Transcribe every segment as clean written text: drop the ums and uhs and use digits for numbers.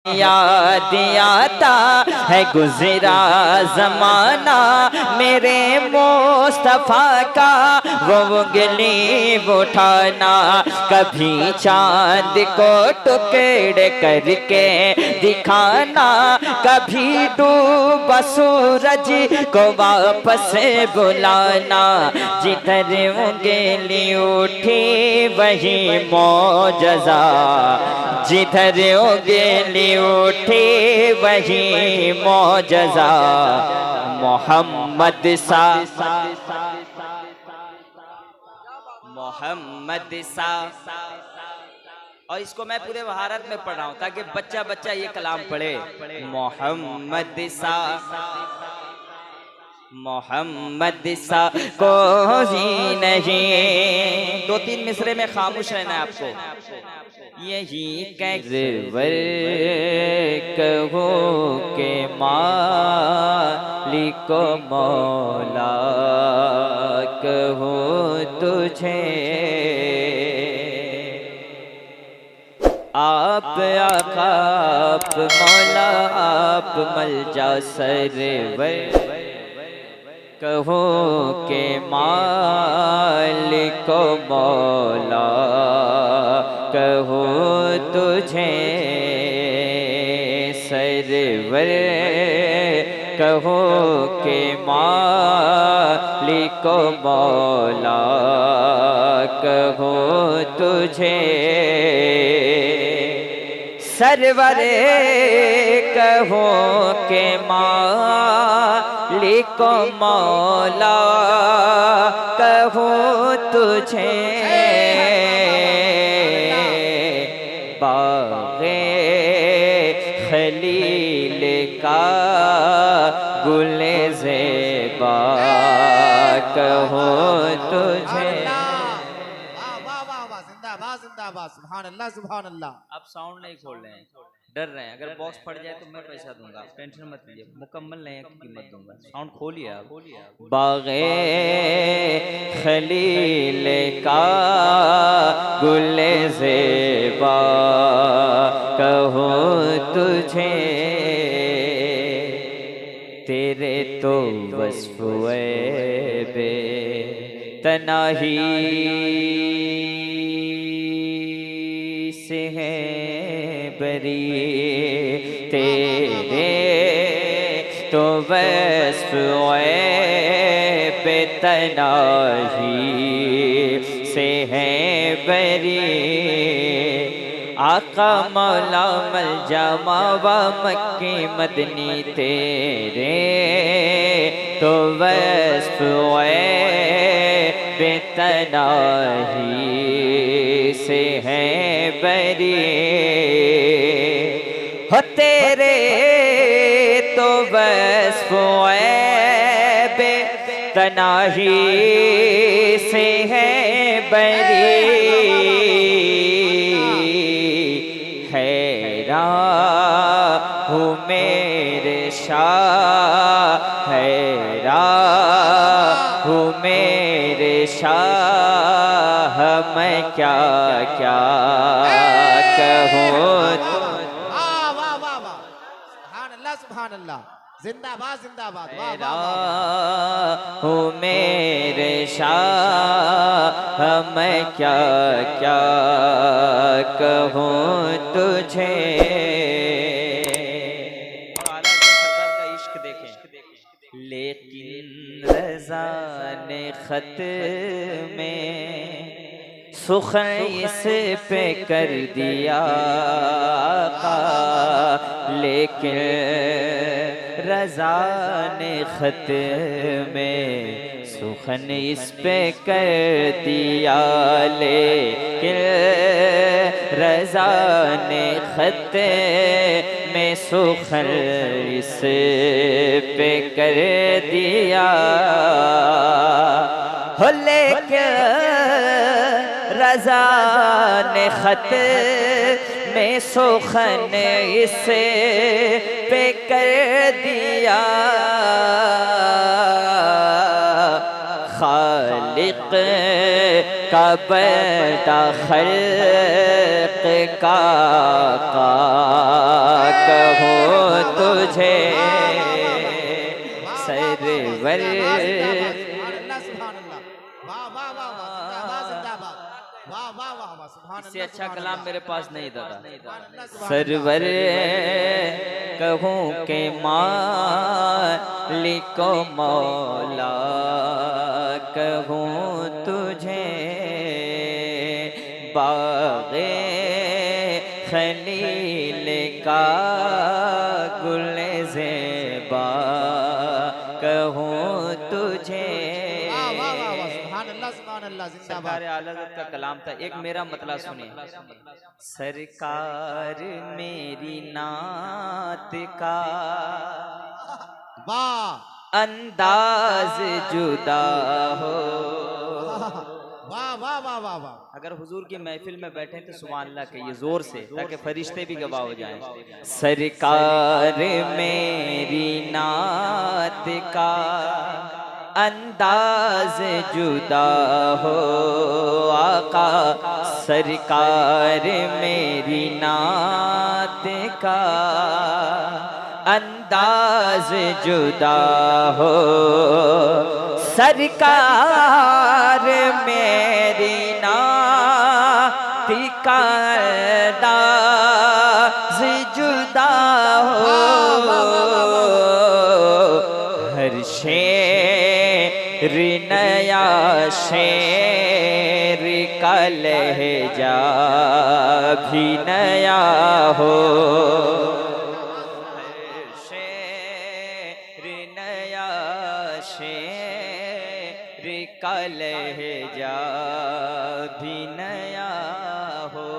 याद आता है गुजरा जमाना मेरे मुस्तफा का, वो उंगली उठाना कभी चांद को टुकड़े करके दिखाना, कभी डूबा सूरज को वापस बुलाना। जिधर उंगली उठी वही मौजज़ा, जिधर उंगली उठी वही मौजज़ा। मोहम्मद सा मोहम्मद सा। और इसको मैं पूरे भारत में पढ़ रहा हूँ ताकि बच्चा बच्चा ये कलाम पढ़े। मोहम्मद सा मोहम्मद सा कोई नहीं। दो तीन मिसरे में खामोश रहना है आपको। यही कैज़वर कहो के मालिक मौला कहो तुझे, आप आका आप मौला आप मलजा सरवर कहो के मालिक मौला कहो तुझे, सरवर कहो के मालिक मौला कहो तुझे। सरवर कहो के मालिक मौला कहो तुझे, बाग़े खलील का गुले ज़ेबा कहो तुझे। सुभान अल्लाह सुभान अल्लाह। आप साउंड नहीं खोल रहे हैं, डर रहे हैं। अगर बॉक्स फट जाए तो मैं पैसा दूंगा, टेंशन मत लीजिए, मुकम्मल नहीं की कीमत दूंगा। साउंड खोलिए आप। बाग़े खलील का गुले ज़ेबा कहो तुझे, तेरे तो वस्फ़ बे तनाही से है बरी, तेरे तो वस्फ़ बेतनाही से है बरी। आका मौला मलजा मावा मक्की मदनी तेरे तो वस्फ़ बेतनाही से है बरी। हो तेरे तो वस्फ़ बेतनाही से है बरी। हैरान हूँ मेरे शाह, हैरान हूँ मेरे शाह, मैं क्या क्या कहूँ। सुभान अल्लाह जिंदाबाद जिंदाबाद। हूँ मेरे शाह, मैं क्या क्या कहूँ तुझे। सरकार का इश्क देखें। लेकिन रज़ा ने खत में सुखन इस पे कर दिया, लेकिन रज़ा ने खत में सुखन इस पे कर दिया, लेकिन रज़ा ने खत में सुखन इस पे कर दिया। हो लेकिन रज़ा ने खत में सुखन इस पे कर दिया। खालिक का बड़ा खल्क का कहूँ तुझे वाह, सरवर अल्लाह सुभान अल्लाह। वाह वाह वाह वाह, जिंदाबाद जिंदाबाद। वाह वाह वाह वाह, सुभान इससे अल्लाह अच्छा सुभान कलाम अल्लाह। मेरे पास नहीं दादा। सुभान अल्लाह, सुभान सरवर कहूँ के मालिक मौला कहूँ तुझे बाग़े खलील का गुल ज़ेबा कहूँ तुझे। वाह वाह वाह वाह, सुभान अल्लाह सुभान अल्लाह, जिंदाबाद। सरकार आलम का कलाम था। एक मेरा मतलब सुनिए। सरकार मेरी नात का वाह अंदाज जुदा हो। वाह वाह वाह वाह वाह। अगर हुजूर की महफिल में बैठे तो सुभान अल्लाह कहिए जोर से, ताकि फरिश्ते भी गवाह हो जाएं। सरकार मेरी नात का अंदाज जुदा हो। आका सरकार मेरी नात का अंदाज जुदा हो। सरकार मेरी नात का अंदाज जुदा हो। हर शेर नया शेर का लहजा भी नया हो। हर शेर नया शेर का लहजा भी नया हो।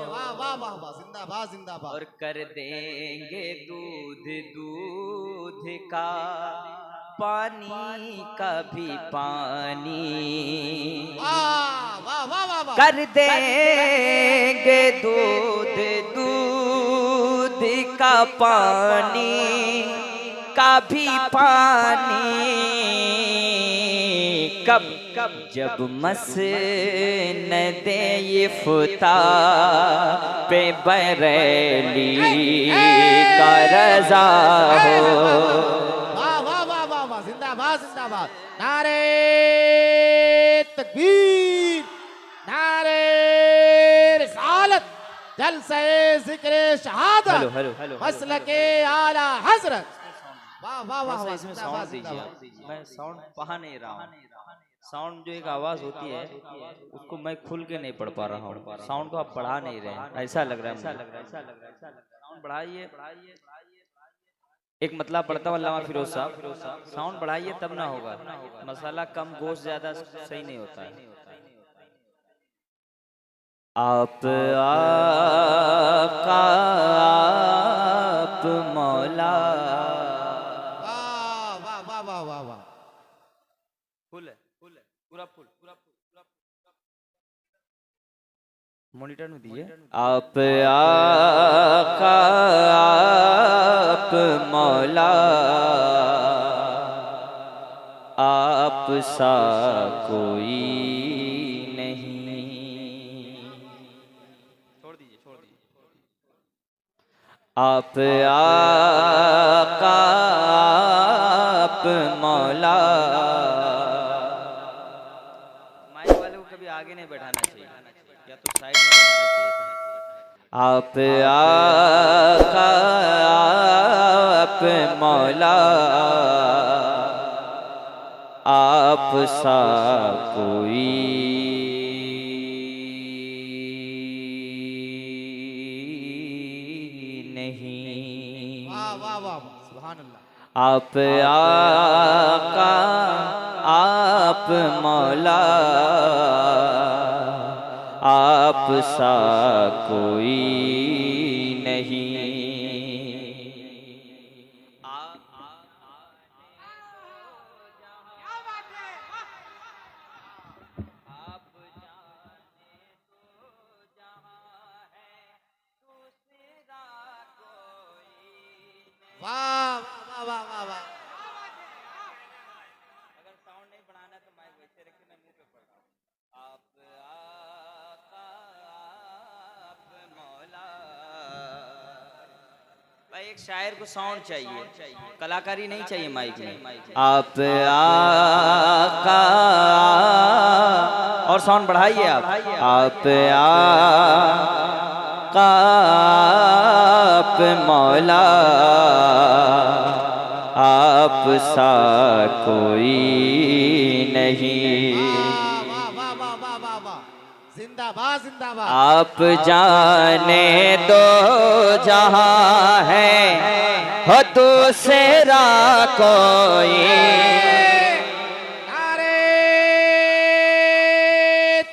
वाह वाह वाह वाह, जिंदाबाद जिंदाबाद। और कर देंगे दूध दूध का पानी का भी पानी। वाह वाह वाह वाह वाह। कर देंगे दूध दूध का पानी का भी पानी। कब कब जब मसनद इफ्ता पे बरेली का रज़ा हो। वाह वाह वाह वाह वाह, जिंदाबाद जिंदाबाद। नारे तकबीर, नारे रिसालत, जलसे जिक्रे शहादत, हेलो हेलो हेलो मसलके आला हजरत। वाह वाह वाह वाह, इसमें जिंदाबाद साउंड दीजिए जिंदाबाद। आप। मैं साउंड पढ़ा नहीं रहा हूँ। साउंड जो एक आवाज होती है उसको मैं खुल के नहीं पढ़ पा रहा हूँ। साउंड को आप बढ़ा नहीं रहे हैं, ऐसा लग रहा है मुझे। साउंड बढ़ाइए। एक मतलब पढ़ता हूँ अल्लामा फिरोज साहब, साउंड बढ़ाइए तब ना होगा। मसाला कम गोश्त ज्यादा सही नहीं होता है। आप आका आप मौला। वाह वाह वाह वाह वाह वाह। फुल है पूरा फुल। मॉनिटर में दीजिए। आप आका आप मौला आप सा कोई नहीं। छोड़ दीजिए। आप आका आप मौला। माइक वाले को कभी आगे नहीं बैठाना चाहिए, या तो साइड में बैठाना चाहिए। आप आका आप मौला आप सा कोई नहीं। वाह वाह वाह वाह, सुभान अल्लाह। आप आका आप मौला आप सा कोई नहीं। वाह वाह वाह वाह वाह। अगर साउंड नहीं बढ़ाना तो माइक वैसे रखिए, मैं मुंह पे पढ़ रहा हूँ। आप आका आप मौला एक शायर को साउंड चाहिए, कलाकारी नहीं चाहिए माइक में। आप आका और साउंड बढ़ाइए आप आका आप मौला आप सा कोई नहीं। वाह वाह वाह वाह वाह वाह, जिंदाबाद जिंदाबाद। आप जाने दो जहां है हो दूसरा कोई। नारे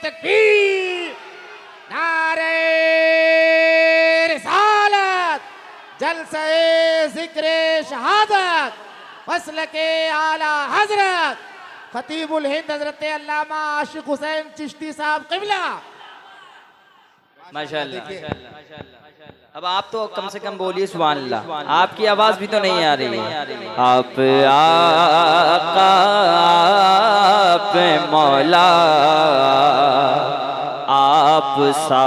तकबीर, नारे रिसालत, जलसे जिक्र शहादत, फसल के आला हजरत खतीबुल हिंद हजरत अल्लामा आशिक हुसैन चिश्ती साहब क़िबला। माशाअल्लाह। अब आप तो कम से कम बोलिए सुभान अल्लाह, आपकी आवाज भी तो नहीं आ रही है। आप आका आप मौला आप सा,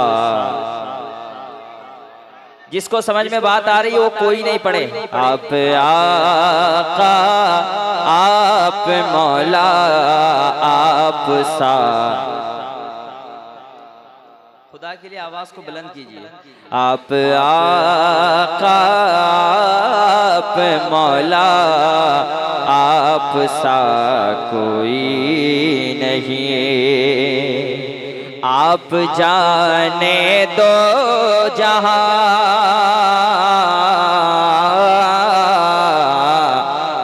जिसको समझ में बात आ रही है वो कोई नहीं पढ़े। आप आका आप मौला आप सा, खुदा के लिए आवाज को बुलंद कीजिए। आप आका आप मौला आप सा कोई नहीं। आप जाने दो जहां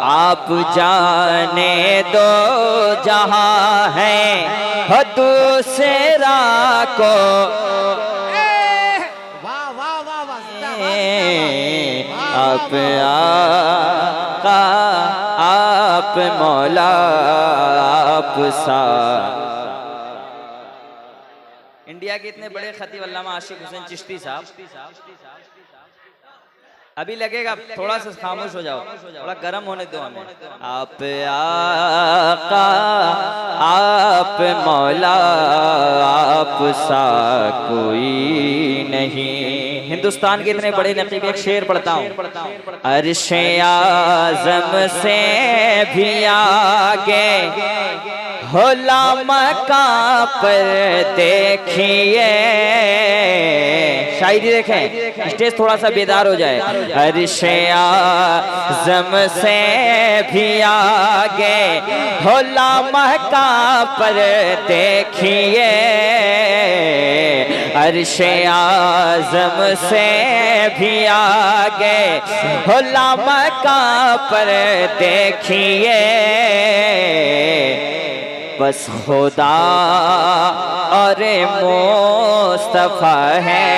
आप जाने दो जहां है हो दूसरा को। वाह वाह वाह वाह, आप आका आप मौला आप सा। इंडिया के इतने बड़े खतीब अल्लामा आशिक हुसैन चिश्ती साहब, अभी लगेगा थोड़ा सा खामोश हो जाओ, थोड़ा गर्म होने दो हमें। आप आका आप मौला आप सा कोई नहीं। हिंदुस्तान के इतने बड़े नकीब, एक शेर पढ़ता हूँ। अर्शे आज़म से भी आगे होला मकां पर देखिए। शायरी देखें, स्टेज थोड़ा सा बेदार हो जाए। अर्शे आज़म से भी आगे होला मकां पर देखिए। अर्शे आज़म से भी आगे होला मकां पर देखिए। बस खुदा और मुस्तफा है,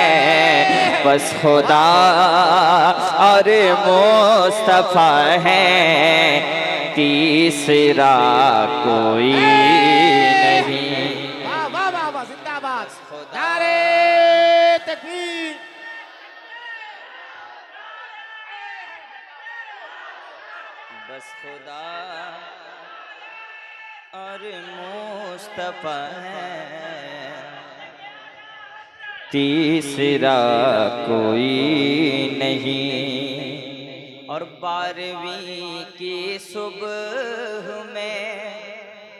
बस खुदा और मुस्तफा है, तीसरा कोई नहीं। वाह वाह वाह वाह, जिंदाबाद, नारे तकबीर। बस खुदा और मुस्तफा है, तीसरा कोई नहीं। और 12वीं की सुबह में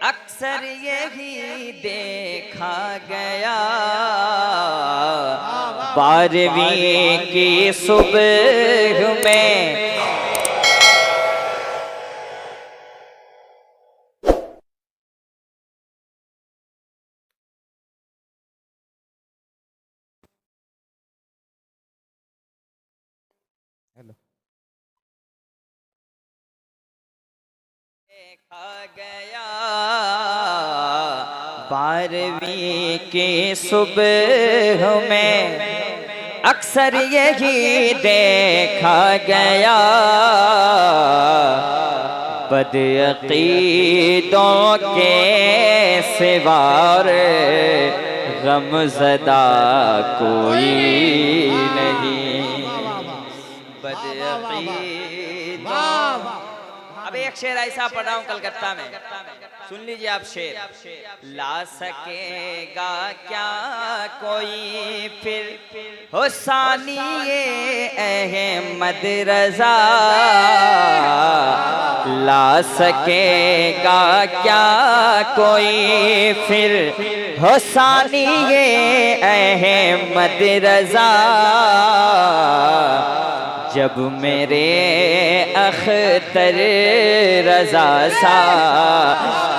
अक्सर यही देखा गया। 12वीं की सुबह में देखा गया। 12वीं की सुबह में अक्सर यही देखा गया। बदअकीदों के सिवार गमज़दा कोई नहीं। बदअकीदों अब एक शेर ऐसा पढ़ रहा हूँ कलकत्ता में, सुन लीजिए आप शेर। ला सकेगा क्या कोई फिर हुसैनिये अहमद रजा, ला सकेगा क्या कोई फिर हुसैनिये अहमद रजा, जब मेरे अख्तर रजा सा,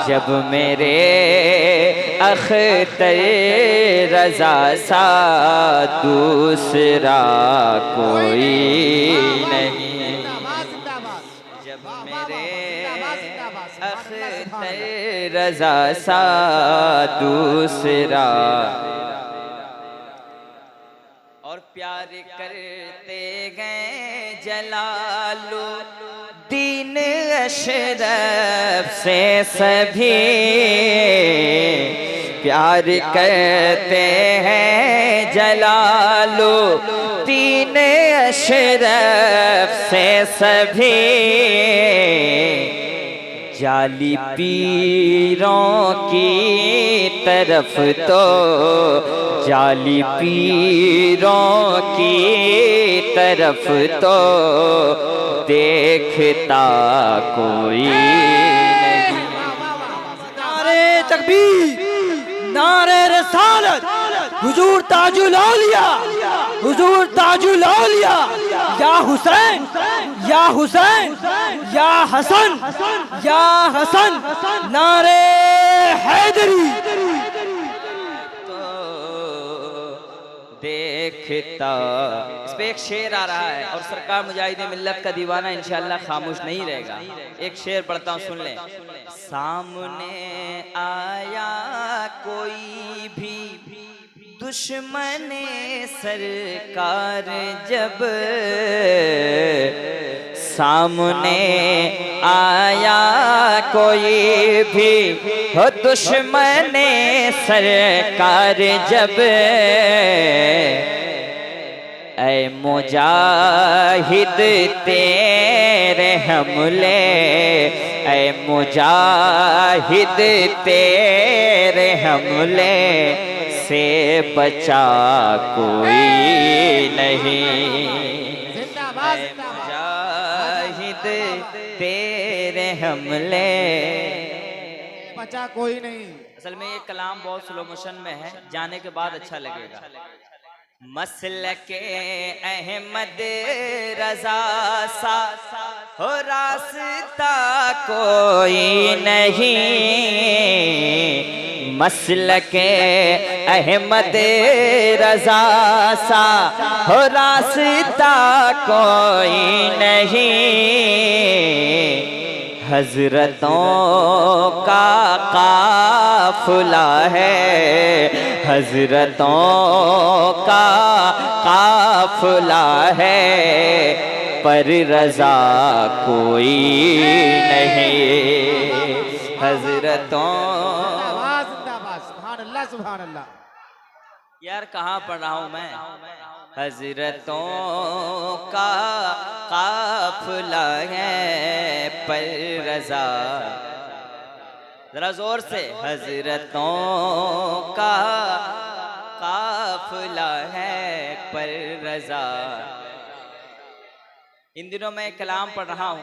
जब मेरे अख्तर रजा सा दूसरा कोई नहीं, जब मेरे अख्तर रजा सा दूसरा। और प्यार करते गए जलालुद्दीन अशरफ से सभी, प्यार करते हैं जलालुद्दीन अशरफ से सभी, जाली पीरों की तरफ तो, जाली पीरों की तरफ तो देखता कोई नहीं। नारे तकबीर, नारे रसालत, हुजूर ताजुल औलिया, हुजूर ताजुल औलिया, या हुसैन, या हुसैन, या हसन, या हसन, नारे हैदरी। देखता, इस पे एक शेर आ रहा है और सरकार मुजाहिद मिल्लत का दीवाना इंशाअल्लाह खामोश नहीं रहेगा। एक शेर पढ़ता हूँ, सुन लें। सामने आया कोई भी दुश्मन सरकार जब, सामने आया कोई भी हो दुश्मन सरकार जब, ऐ मुजाहिद तेरे हमले, ऐ मुजाहिद तेरे हमले से बचा कोई नहीं, मुजाहिद तेरे हमले बचा कोई नहीं। असल में ये कलाम बहुत स्लो मोशन में है, जाने के बाद अच्छा लगेगा। मसलके अहमद रजा सा हो रास्ता कोई नहीं, मसलके अहमद रजा सा हो रास्ता कोई नहीं, हजरतों का काफिला है, हजरतों का काफिला है, पर रजा कोई नहीं, हजरतों। सुभान अल्लाह, सुभान अल्लाह। यार कहाँ पढ़ रहा हूँ मैं? हजरतों का काफिला है पर रजा, जरा जोर से, हजरतों का काफिला है पर रजा। इन दिनों मैं कलाम पढ़ रहा हूँ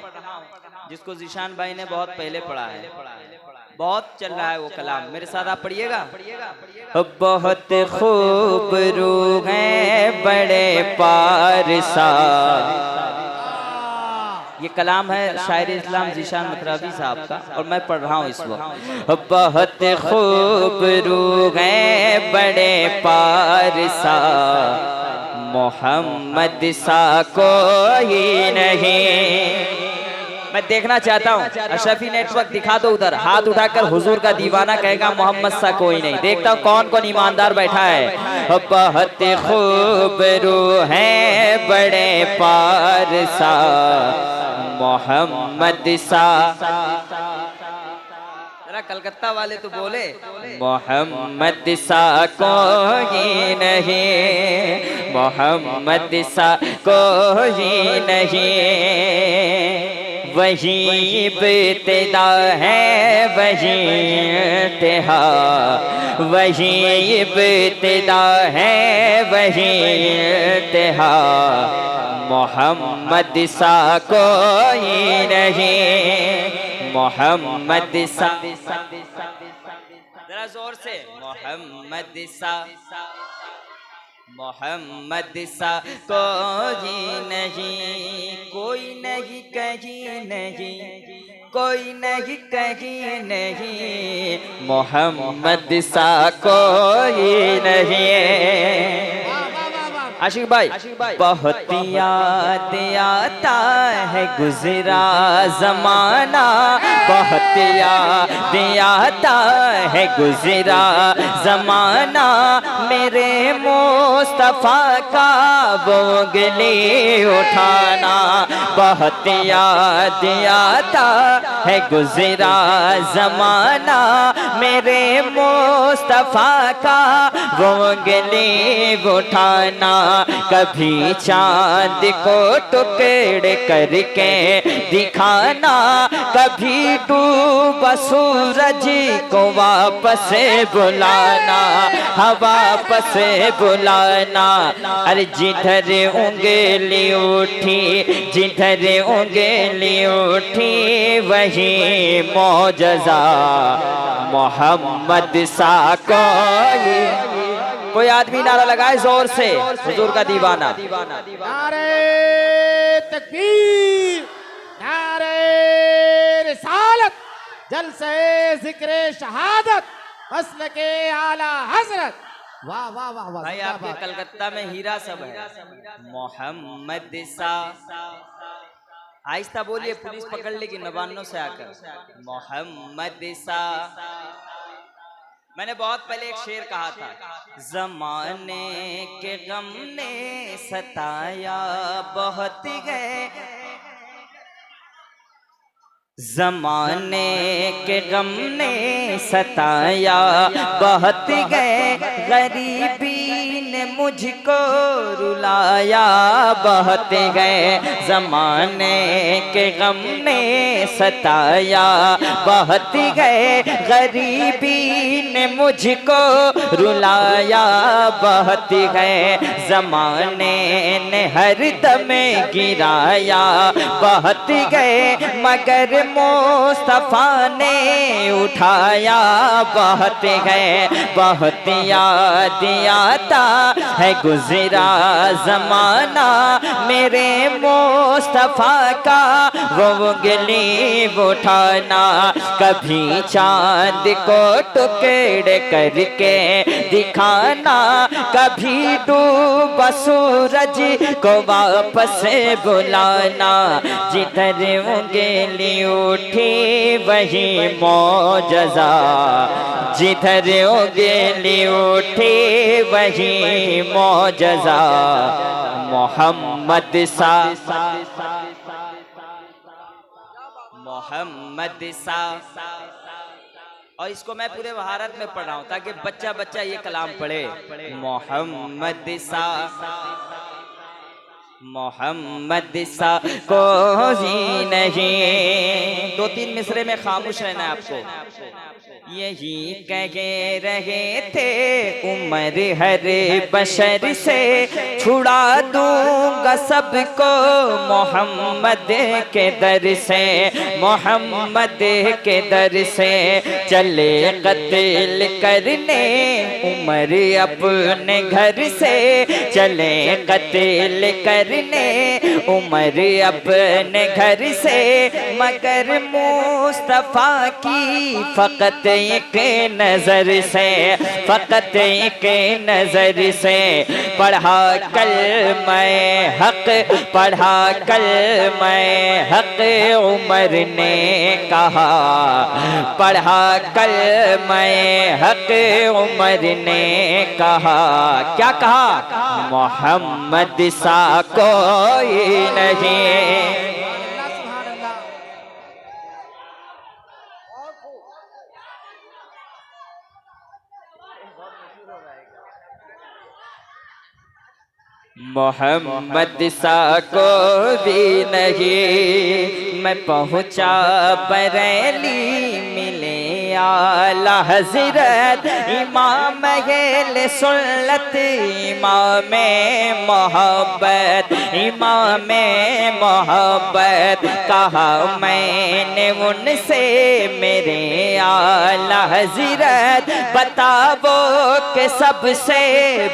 जिसको जीशान भाई ने बहुत पहले पढ़ा है, बहुत चल रहा है वो कलाम, मेरे साथ आप पढ़िएगा। बहुत खूब रूह हैं बड़े पारसा, ये कलाम है शायर इस्लाम जीशान मतराबी साहब का और मैं पढ़ रहा हूँ इस वक्त। बहुत खूब रूह हैं बड़े पारसा, मोहम्मद सा कोई नहीं। मैं देखना चाहता हूँ अशरफी नेटवर्क दिखा दो उधर, हाथ उठाकर हुजूर का दीवाना कहेगा मोहम्मद सा कोई नहीं। देखता हूँ कौन कौन ईमानदार बैठा है। बहुत खूब रूह हैं बड़े पारसा, मोहम्मद सा। जरा कलकत्ता वाले तो बोले मोहम्मद सा कोई नहीं, मोहम्मद सा कोई नहीं। वही इब्तिदा है वही इंतहा, वही इब्तिदा है वही इंतहा, मोहम्मद सा कोई नहीं, मोहम्मद सा, जरा जोर से, मोहम्मद सा, मोहम्मद सा कोई नहीं, कोई नहीं कहीं नहीं, कोई नहीं कहीं नहीं, मोहम्मद सा कोई नहीं। आशिक भाई, बहुत याद आता है गुजरा जमाना, बहुत याद आता है गुजरा जमाना, मेरे मुस्तफा का वो उंगली उठाना, बहुत याद आता है गुजरा जमाना, मेरे मुस्तफा का वो उंगली उठाना, कभी चांद को टुकड़े करके दिखाना, कभी डूबा सूरज को वापस बुलाना, वापस बुलाना, अरे जिधर उंगली उठी, जिधर उंगली उठी, वही मौजज़ा मोहम्मद सा कोई आदमी नारा लगाए जोर से, हुजूर का दीवाना। नारे तकबीर, नारे रिसालत, जलसे जिक्रे शहादत, मसलके आला हजरत। वाह वाह वाह वाह भाई, आपके कलकत्ता में हीरा सब है। मोहम्मद सा, आहिस्ता बोलिए, पुलिस पकड़ लेगी नवानों से आकर। मोहम्मद सा, मैंने बहुत पहले एक शेर कहा था, ज़माने के गम ने सताया बहुत गए, ज़माने के गम ने सताया बहुत गए, गरीबी ने मुझको रुलाया बहुत गए, ज़माने के गम ने सताया बहुत गए, गरीबी ने मुझको रुलाया बहुत गए, ज़माने ने हर दम गिराया बहुत गए, मगर मुस्तफा ने उठाया बहुत गए, बहुत याद आता है गुजरा जमाना, मेरे मुस्तफा का वो उंगली उठाना, कभी चांद को टुकड़े करके दिखाना, कभी डूबा सूरज को वापस बुलाना, जिधर उंगली उठी वही मौजज़ा, जिधर उंगली उठी वही मौजज़ा, मोहम्मद सा, मोहम्मद सा। और इसको मैं पूरे भारत में पढ़ रहा हूँ ताकि बच्चा बच्चा ये कलाम पढ़े। मोहम्मद सा, मोहम्मद सा कोई नहीं। दो तीन मिसरे में खामोश रहना है आपको। यही कह रहे थे उमर हर बशर से, छुड़ा दूंगा सबको मोहम्मद के दर से, मोहम्मद के दर से। चले कत्ल करने उमर अपने घर से, चले कत्ल करने उमर अपने घर से, मगर मुस्तफा की फकत एक नजर से, फकत एक नजर से। पढ़ा कल मैं हक, पढ़ा कल मैं हक उमर ने कहा, पढ़ा कल मैं हक उमर ने कहा। क्या कहा? मोहम्मद सा कोई नहीं। मोहम्मद सा कोई नहीं, मैं पहुँचा बरेली, मिले आला हजरत इमाम अहले सुन्नत, इमाम मोहब्बत, इमाम मोहब्बत। कहा मैंने उनसे मेरे आला हजरत, बताओ कि सबसे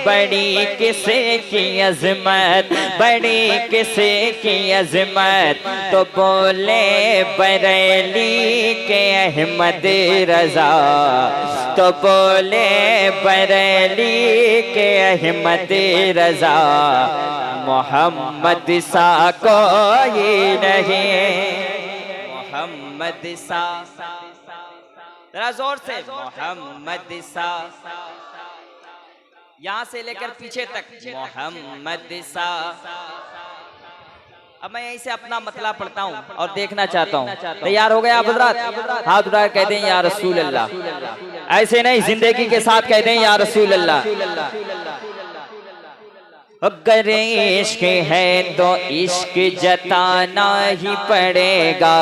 बड़ी किसे की अजमत, बड़ी किसे की अजमत। तो बोले बरेली के अहमद रजा, तो बोले बरेली के अहमद रजा, मोहम्मद सा कोई नहीं, मोहम्मद सा, जरा जोर से, मोहम्मद सा, यहाँ से लेकर पीछे तक, मोहम्मद सा। अब मैं यहीं से अपना मतलब पढ़ता हूँ और देखना चाहता हूँ। तैयार हो गए आप हजरात? हाथ उठा कह दें या रसूल अल्लाह। ऐसे नहीं, जिंदगी के साथ कह दें या रसूल अल्लाह। अगर इश्क है तो इश्क जताना ही पड़ेगा।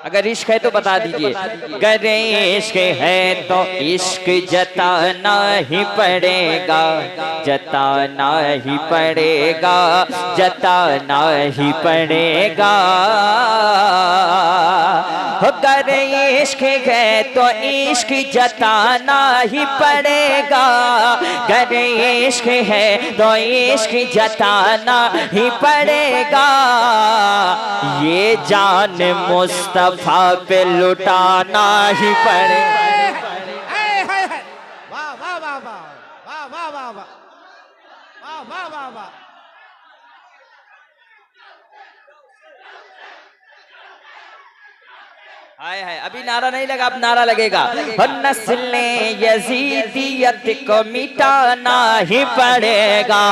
अगर इश्क है तो बता दीजिए, अगर इश्क है तो इश्क जताना ही पड़ेगा, जताना ही पड़ेगा, जताना ही पड़ेगा। अगर इश्क है तो इश्क जताना ही पड़ेगा, अगर इश्क है तो इश्क जताना ही पड़ेगा। ये जान मुस्तफा पे लुटाना ही पड़े। वाह वाह वाह वाह वाह वाह वाह वाह वाह वाह वाह। हाय हाय, अभी नारा नहीं लगा, अब नारा लगेगा। नस्ल यजीदियत को मिटाना ही पड़ेगा।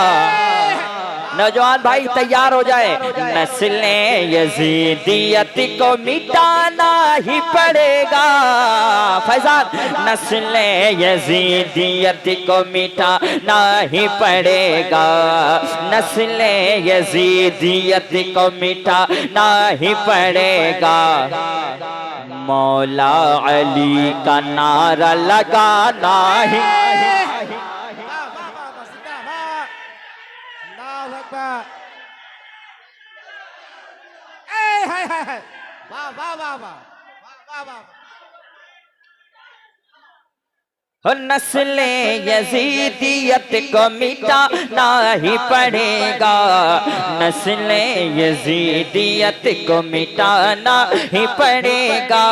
नौजवान भाई तैयार हो जाए। नस्ल यजीदियत को मिटाना ही पड़ेगा। फैजान, नस्ल यजीदियत को मिटाना ही पड़ेगा, नस्ल यजीदियत को मिटाना ही पड़ेगा। मौला अली का नारा लगाना ही। वाह वाह वाह वाह वाह। नस्ल यजीदियत को मिटाना ही पड़ेगा, नस्ल यजीदियत को मिटाना ही पड़ेगा,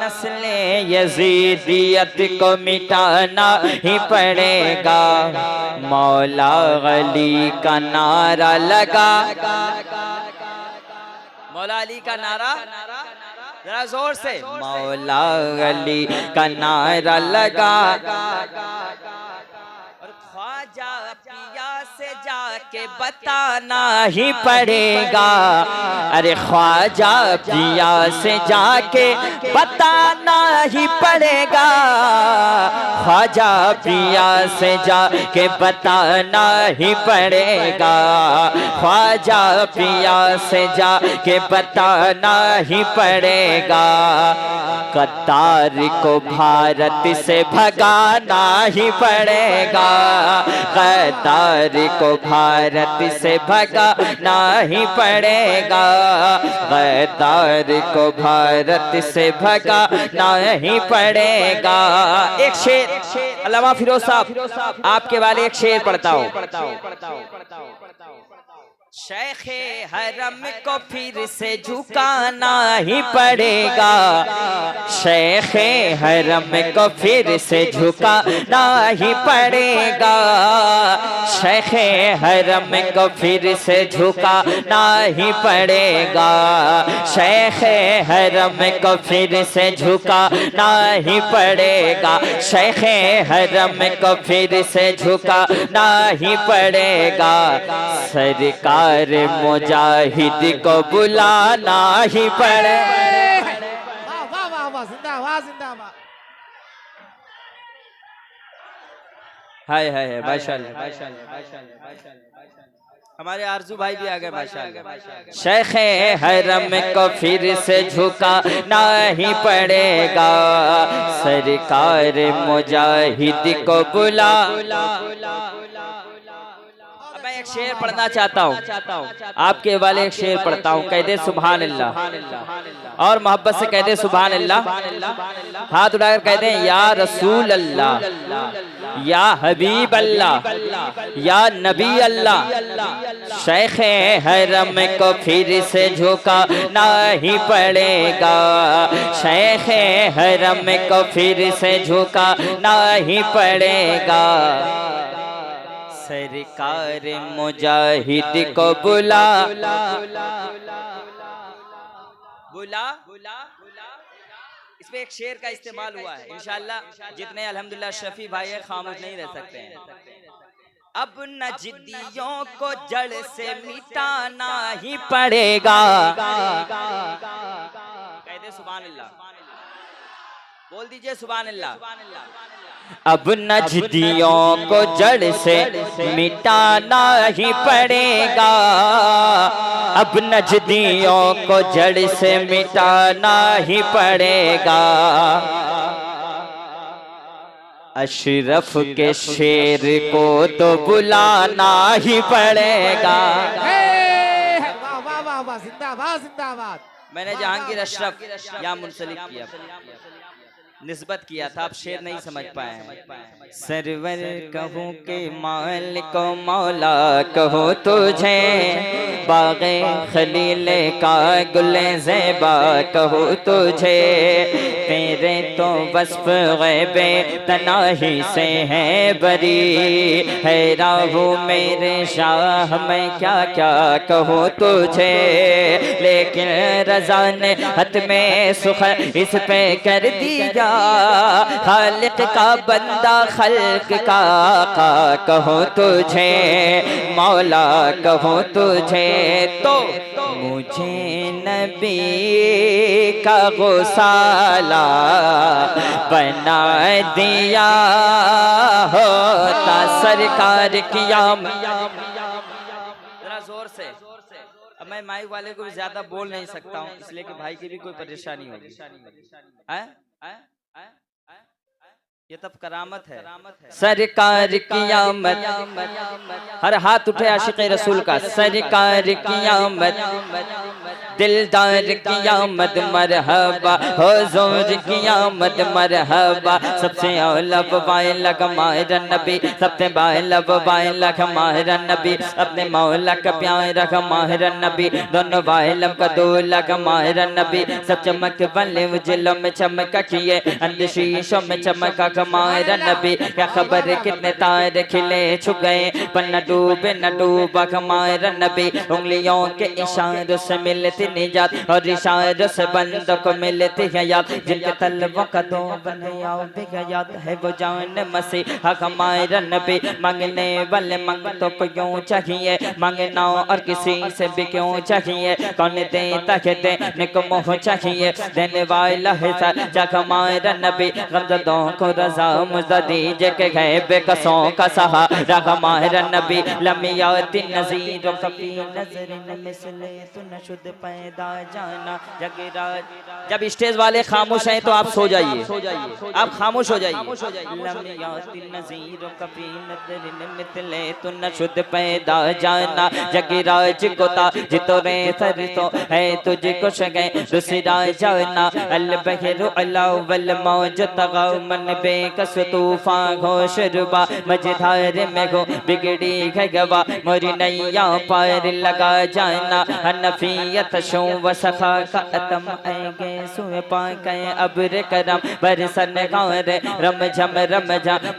नस्ल यजीदियत को मिटाना ही पड़ेगा। मौला अली का नारा लगा, मौला अली का नारा जरा जोर से, मौला अली का नारा लगा। और ख्वाजा पिया से जाके बताना ही पड़ेगा। अरे ख्वाजा पिया से जाके बताना ही पड़ेगा, ख्वाजा पिया से जाके बताना ही पड़ेगा, ख्वाजा पिया से जाके बताना ही पड़ेगा। कतार को भारत से भगाना ही पड़ेगा, कतार को भारत से भगाना ही पड़ेगा, कतार को भारत से भगाना ही पड़ेगा। एक शेर अल्लामा फिरोज साहब आपके वाले एक शेर पढ़ता हूँ। शेखे हरम को फिर से झुकाना ही पड़ेगा, शेखे हरम को फिर से झुकाना ही पड़ेगा, शेखे हरम को फिर से झुकाना ही पड़ेगा, शेखे हरम को फिर से झुकाना ही पड़ेगा, शेखे हरम को फिर से झुकाना ही पड़ेगा। सरकार मुजाहिद को बुलाना ही पड़े। वाह वाह वाह वाह, जिंदाबाद जिंदाबाद। हाय हाय माशाल्लाह माशाल्लाह माशाल्लाह। हमारे आरजू भाई भी आ गए माशाअल्लाह। शेख हरम को फिर से झुका नहीं पड़ेगा, सरकार मुजाहिद को बुला। मैं एक शेर पढ़ना चाहता हूँ, आपके वाले एक शेर पढ़ता हूँ। कह दे सुभान अल्लाह, और मोहब्बत से कह दे सुभान अल्लाह। हाथ उठाकर कह दे या रसूल अल्लाह, या हबीब अल्लाह, या नबी अल्लाह। शेख हरम को फिर से झुका नहीं पड़ेगा, शेख हरम को फिर से झुका नहीं पड़ेगा, सरकार मुजाहिद को बुला बुला। इसमें एक शेर का इस्तेमाल हुआ है। इंशाअल्लाह जितने अल्हम्दुलिल्लाह शफी भाई है खामोश नहीं रह सकते हैं। अब नजदियों को जड़ से मिटाना ही पड़ेगा। कह दे सुभान अल्लाह, बोल दीजिए सुभान अल्लाह। अब नजदियों को जड़ से मिटाना ही पड़ेगा, अब नजदियों को जड़ से मिटाना ही पड़ेगा, अशरफ के शेर को तो बुलाना ही पड़ेगा। वाह वाह वाह वाह, जिंदाबाद जिंदाबाद। मैंने जहांगीर अशरफ या मुंसलिक किया, निस्बत किया था, आप शेर नहीं समझ पाए हैं। सरवर कहूँ के मालिक मौला कहूँ तुझे, बाग़े खलील का गुले ज़ेबा कहूँ तुझे, तेरे तो वस्फ़ ग़ैबे तनाही से है बरी, हैरान हूँ मेरे शाह मैं क्या क्या कहूँ तुझे, लेकिन रज़ा ने हत में सुख इस पे कर दिया, खालिक का बंदा खल्क का आका कहो तुझे, मौला कहो तुझे, तो मुझे नबी का गौसाला बना दिया होता सरकार की आमद। जरा जोर से, अब मैं माइक वाले को भी ज्यादा बोल नहीं सकता हूँ, इसलिए कि भाई की भी कोई परेशानी होगी। ये तब करामत है, सरकार की आमद। हर हाथ उठे आशिक़ रसूल का, सरकार की आमद, दिलदार की आमद मरहबा, हुज़ूर की आमद मरहबा, सबसे औला बाए लग माहिर नबी, सबसे बाए लब बाए लग माहिर नबी, अपने मौला का प्यार रख माहिर नबी, दोनों बाए लब का दो लग माहिर नबी, सब चमक वाले उजलों में चमका किए, अंदशीशों में चमका माहिर नबी, क्या खबर कितने तारे खिले छुप गए, पर न डूबे न डूबा माहिर नबी, उंगलियों के इशारों से मिलती निजात, और इशारों से बंदों को मिलती है याद, जिनके तलबों का दो बने याद है वो जान मसीह हमारा नबी। मांगने वाले मांगतों को यूं चाहिए, मांगना और किसी से भी क्यों चाहिए, कौन देता है देने को मोह चाहिए, देने वाला है सच्चा हमारा नबी, गमज़दों को रज़ा मुझे दीजिए के गए बेकसों का सहारा हमारा नबी, लमियाती नज़ीरों कभी नज़र न मिसले तू न शुद्ध पैदा जाना जगराज। जब स्टेज वाले खामोश हैं तो आप सो जाइए, आप खामोश हो जाइए। लमियाती नज़ीरों कभी नज़र न मिसले तू न शुद्ध पैदा जाना जगराज को ताज तो रे सर तो है तुझको शगे दूसरा जाना, अल बहरु अलावल मौज तगाव मन बेकस तूफान हो शुरुबा, मझधार में गो बिगड़ी है गवा, मोरी नैया पार लगा जाना, हनफियत शो व सखा का अतम आएंगे सुए पाके अब्र करम बरसन गौर रम झम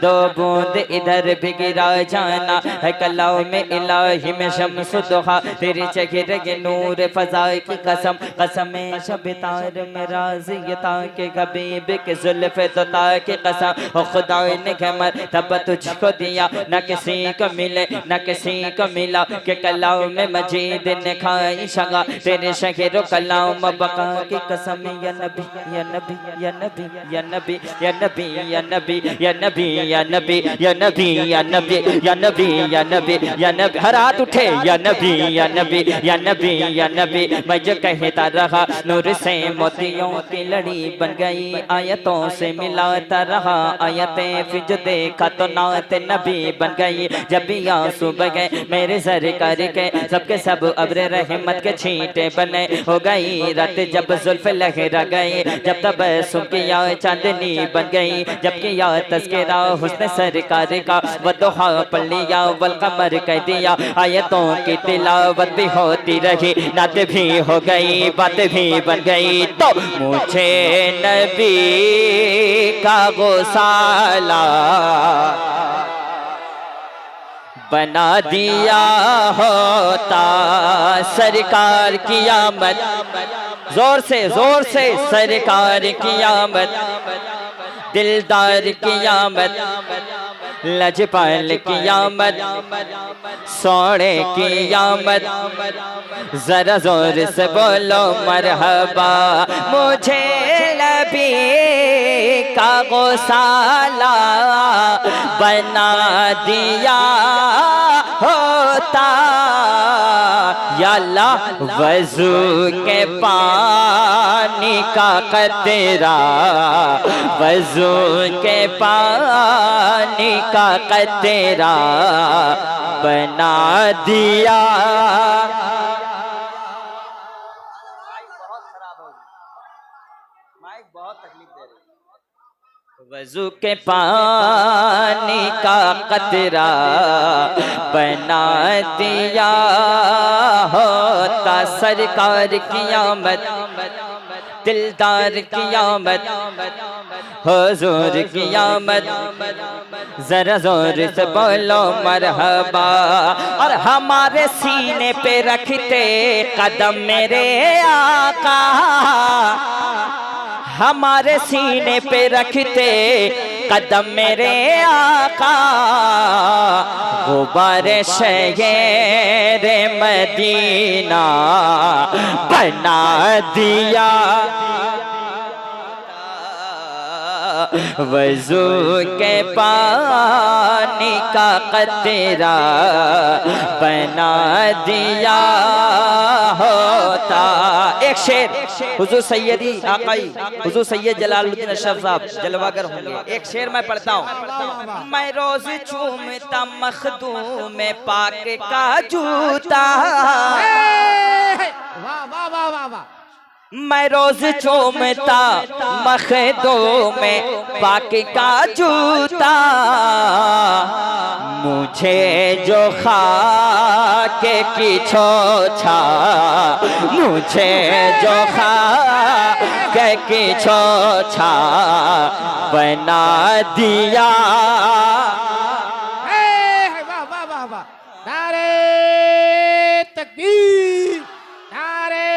दो बूंद इधर भी गिरा जाना, है कलाओ में इलाही में शम्स दुहा, तेरे चेहरे के नूर फज़ाए की कसम, कसम शब तार में राज़ियता के हबीब के जुल्फ़े तता के कसम, खुदा ने कमर तब तुझको दिया न किसी को मिले न किसी को मिला, के कलाम में मजीद ने खाई शगा, तेरे शहर कलाम बका की कसम या नबी या नबी या नबी या नबी या नबी या नबी या नबी या नबी या नबी या नबी या नबी या नबी या नबी, हर हाथ उठे या नबी या नबी या नबी या नबी। मैं जो कहता रहा नूर से मोतियों की लड़ी बन गई, आयतों से मिलाता रहा आयतें, फिर जो देखा तो नात नबी बन गई। जब भी आंसू बगे मेरे सरकार के सबके सब अब्र रहमत के छींटे बने, हो गई रात जब जुल्फ लहरा गई, जब तब सुकिया चांदनी बन गई, जबकि या तस्करा हुस्न सरकार का वदुहा पढ़ लिया वल कमर कह दिया। आयतों की तिलावत भी होती रही, नात भी हो गई बात भी बन गई, तो मुझे नबी का गोसाला बना दिया होता सरकार की आमद। जोर से सरकार की आमद, दिलदार की आमद, लजपाल की आमद, सोने की आमद। जरा जोर से बोलो मरहबा, मुझे नबी का गोसाला बना दिया होता। या अल्लाह वजू के पानी का कतरा, वजू के पानी का कतरा बना दिया। वजू के पानी का कतरा बना दिया होता सरकार की आमद, दिलदार की आमद, हुजूर की आमद। जरा जोर से बोलो मरहबा। और हमारे सीने पे रखते कदम मेरे आका, हमारे सीने पे रखते कदम मेरे आका, गुबार शहर मदीना बना दिया। वजू के पानी का कतरा बना दिया होता। एक शेर हुजूर सैयदी आकाई हुजूर सैयद जलालुद्दीन अशरफ साहब जलवागर होंगे, एक शेर मैं पढ़ता हूँ। मैं रोज चूमता मखदूम पाक का जूता, वाह वाह वाह वाह वाह। मैं रोज चूमता मखदूम पाक का जूता, मुझे जो खाके की छोछा, मुझे जो खाके की छोछा बना दिया। वाह वाह वाह वाह। नारे तकबीर, नारे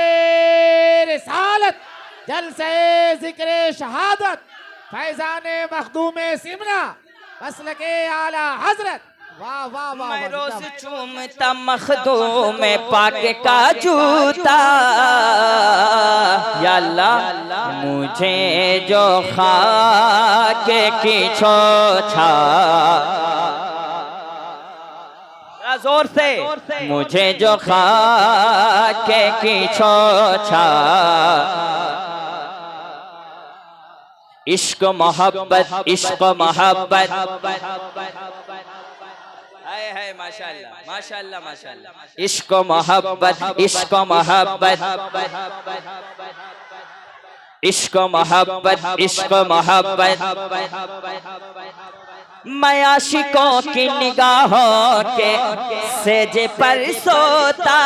रिसालत, जलसे जिक्रे शहादत, फैजाने मखदूमे सिमना, मसलके आला हजरत। वाह वाह वाह। मैं रोज चूमता मखदूम पाक का जूता, या अल्लाह मुझे जो खाके की छोछा, जोर से मुझे जो खाके की छोछा, इश्क मोहब्बत इश्क मोहब्बत। है माशाअल्लाह माशाअल्लाह माशाअल्लाह। इश्क मोहब्बत इश्क मोहब्बत, इश्क मोहब्बत इश्क मोहब्बत। मैं आशिकों की निगाहों के सेज पर सोता,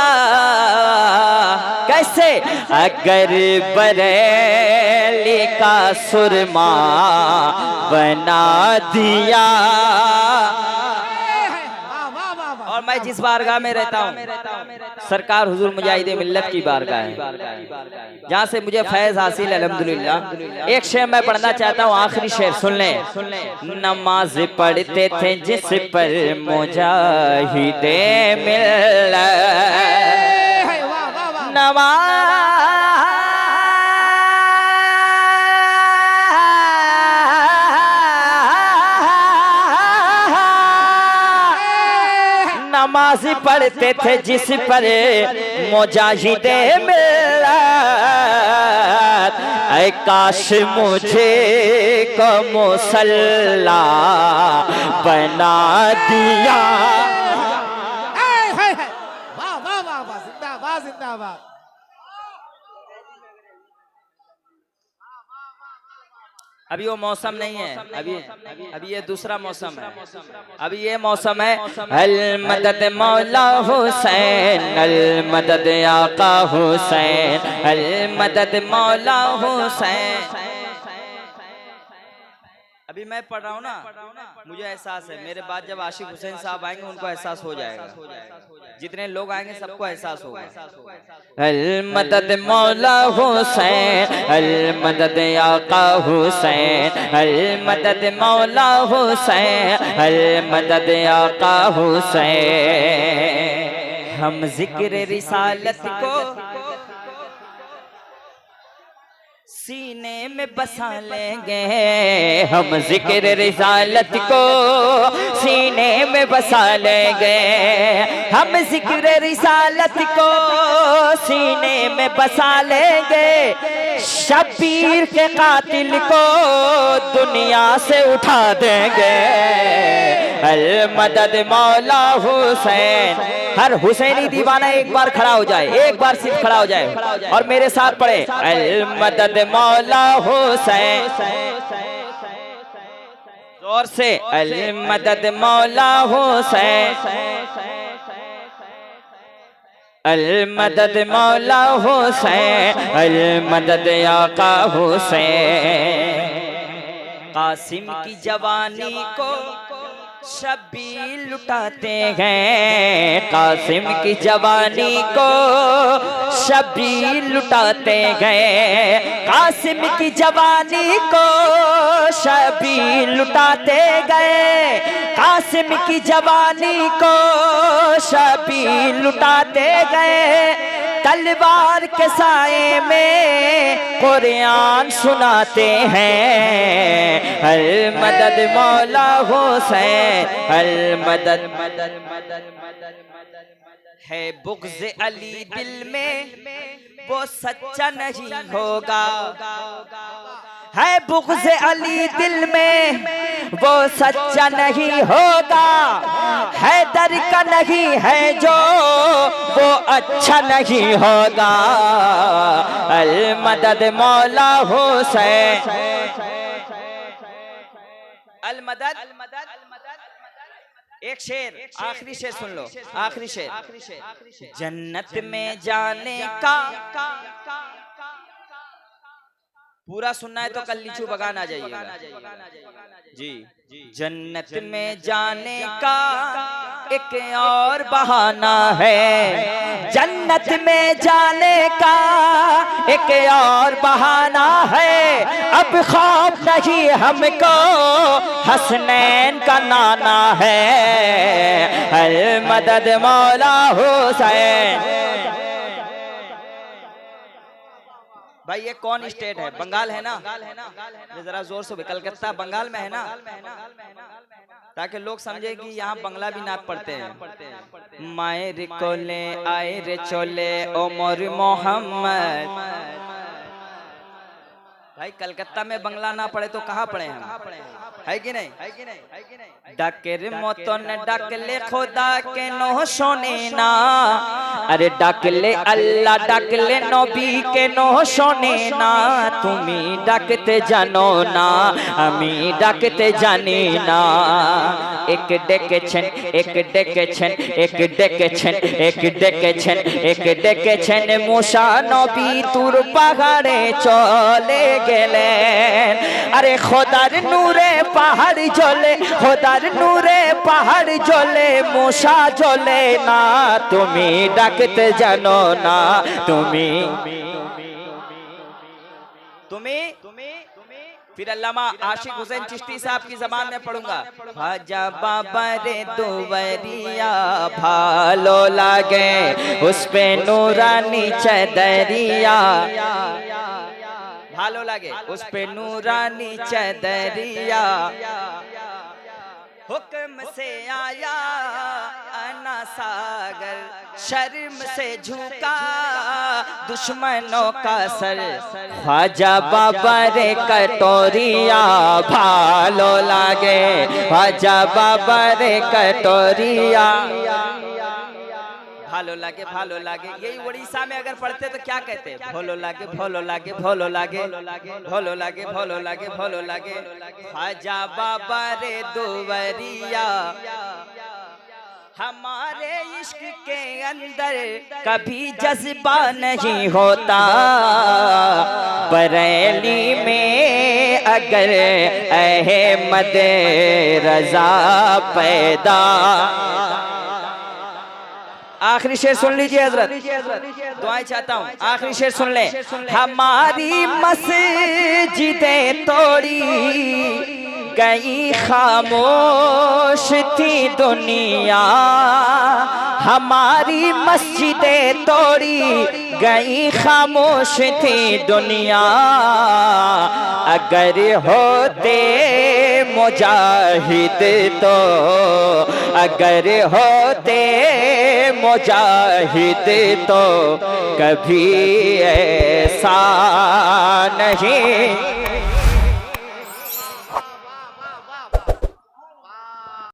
कैसे अगर बरेली का सुरमा बना दिया। और मैं जिस बारगाह में रहता हूँ सरकार हुजूर मुजाहिद मिल्लत की बारगाह है, जहाँ से मुझे फैज हासिल अल्हम्दुलिल्लाह। एक शेर मैं पढ़ना चाहता हूँ, आखिरी शेर सुन लें। नमाज पढ़ते थे जिस पर मुजाहिद मिल्लत, नमाज नमाज पढ़ते थे जिस पर मुजाहिदे मिल्लत, ऐ काश मुझे को मुसल्ला बना दिया। वाह वाह वाह वाह, जिंदाबाद जिंदाबाद। अभी वो मौसम नहीं है, अभी ये दूसरा मौसम है। अभी ये मौसम है अल मदद मौला हुसैन, अल मदद आका हुसैन, अल मदद मौला हुसैन। अभी मैं पढ़ रहा हूँ ना, मुझे एहसास है मेरे बाद जब आशिक हुसैन साहब आएंगे उनको एहसास हो जाएगा, जितने लोग आएंगे सबको एहसास होगा। अल मदद मौला हुसैन, अल मदद आका हुसैन, अल मदद मौला हुसैन, अल मदद आका हुसैन। हम जिक्र रिसालत को सीने में बसा लेंगे, हम जिक्र रिसालत को सीने में बसा लेंगे, हम जिक्र रिसालत को सीने में बसा लेंगे, शबीर के कातिल को दुनिया से उठा देंगे। अल मदद मौला हुसैन। हर हुसैनी दीवाना एक बार खड़ा हो जाए, एक बार सिर्फ खड़ा हो जाए और मेरे साथ पढ़े अल मदद मौला हुसैन, जोर से अल मदद मौला हुसैन, अल मदद मौला हुसैन, अल मदद आका हुसैन। कासिम की जवानी को शबीर लुटाते हैं, कासिम की जवानी को शबीर लुटाते हैं, कासिम की जवानी को शबीर लुटाते गए, कासिम की जवानी को शबीर लुटाते गए, तलवार के साए में कुरान सुनाते हैं। अल मदद मौला हुसैन, अल मदद मदद मदद मदद है बुग़्ज़ अली दिल में वो सच्चा नहीं होगा, है बुग़्ज़ अली दिल में वो सच्चा नहीं होगा, हैदर का नहीं है जो वो अच्छा नहीं होगा। अल मदद मौला हुसैन, अल मदद। एक शेर, आखिरी शेर सुन लो, आखिरी शेर। जन्नत में जाने का, पूरा सुनना है तो कल लीचू बगान आ जाइएगा जी। जन्नत में जाने का एक और बहाना है, जन्नत में जाने का एक और बहाना है, अब खौफ नहीं हमको हसनैन का नाना है। अल मदद मौला हुसैन। भाई ये कौन स्टेट है? बंगाल है ना? ये जरा जोर से, कलकत्ता बंगाल में है ना, ताकि लोग समझे कि यहाँ बंगला भी नात पढ़ते हैं। मायर कोले आए रे चोले ओमर मोहम्मद। भाई कलकत्ता में बंगला ना पढ़े तो कहाँ पढ़े हम, है कि नहीं? डाकेर मतन डाकले खुदा के नो शोने ना, अरे डाकले अल्लाह डाकले नबी के नो शोने ना, तुमी डाकते जानो ना আমি ডাকতে জানি না। এক ডেকেছেন এক ডেকেছেন এক ডেকেছেন এক ডেকেছেন এক ডেকেছেন মুসা নবী তুর পাহাড়ে চলে গেলেন। আরে খোদার নূরে পাহাড় জ্বলে, খোদার নূরে পাহাড় জ্বলে, মুসা জ্বলে না, তুমি ডাকতে জানো না, তুমি তুমি फिर अल्लामा आशिक हुसैन चिश्ती साहब की जबान में पढ़ूंगा। ख्वाजा बाबा रे दुवरिया भालो लागे, उस पे नूरानी चदरिया भालो लागे, उस पे नूरानी चदरिया हुक्म से आया अना सागर, शर्म से झुका दुश्मनों का सर। ख्वाजा बाबा रे कटोरिया भालो लागे, ख्वाजा बाबा रे कटोरिया भालो लागे, भालो लागे। यही उड़ीसा में अगर पढ़ते तो क्या कहते? भोलो लागे, भोलो लागे, भोलो लागे, भोलो लागे, भोलो लागे, भोलो लागे। ख्वाजा बाबा रे दुवरिया, हमारे इश्क के अंदर कभी जज्बा नहीं होता। बरेली में अगर अहमद रजा पैदा। आखिरी शेर सुन लीजिए हजरत, दुआएं चाहता हूँ, आखिरी शेर सुन ले। हमारी मस्जिदें तोड़ी गई खामोश थी दुनिया, हमारी मस्जिदें तोड़ी गई खामोश थी दुनिया। अगर होते मुजाहिद तो, अगर होते मुजाहिद तो कभी ऐसा नहीं